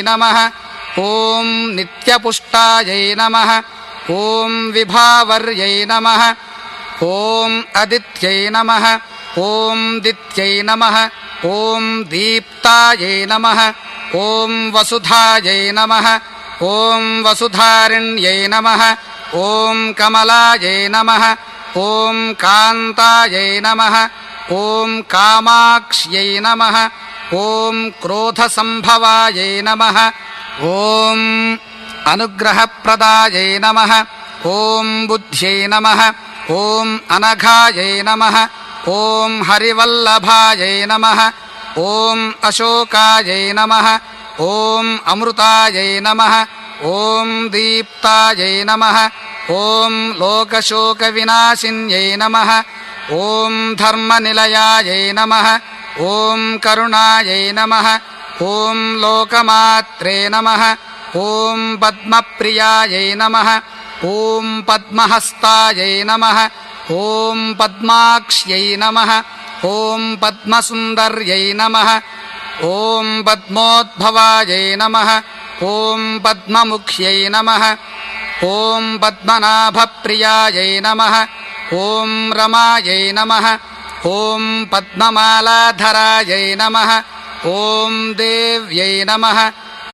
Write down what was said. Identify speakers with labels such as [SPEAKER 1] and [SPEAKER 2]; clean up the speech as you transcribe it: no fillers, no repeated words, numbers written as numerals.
[SPEAKER 1] नमः। ॐ नित्यपुष्टायै नमः। ॐ विभावर्यै नमः। ॐ अदित्यै नमः। ॐ दित्यै नमः। ॐ दीप्तायै नमः। ॐ वसुधायै नमः। ॐ वसुधारिण्यै नमः। ॐ कमलायै नमः। ॐ कान्तायै नमः। ॐ कामाक्ष्यै नमः। ॐ क्रोधसम्भवायै नमः। ॐ अनुग्रहप्रदायै नमः। ॐ बुद्ध्यै नमः। ॐ अनघायै नमः। ॐ हरिवल्लभायै नमः। ॐ अशोकायै नमः। ॐ अमृतायै नमः। ॐ दीप्तायै नमः। ॐ लोकशोकविनाशिन्यै नमः। ॐ धर्मनिलयायै नमः। ॐ करुणायै नमः। ॐ लोकमात्रे नमः। ॐ पद्मप्रियायै नमः। ॐ पद्महस्तायै नमः। ॐ पद्माक्ष्यै नमः। ॐ पद्मसुन्दर्यै नमः। ॐ पद्मोद्भवायै नमः। ॐ पद्ममुख्यै नमः। ॐ पद्मनाभप्रियायै नमः। ॐ रमायै नमः। ॐ पद्ममालाधरायै नमः। ॐ देव्यै नमः।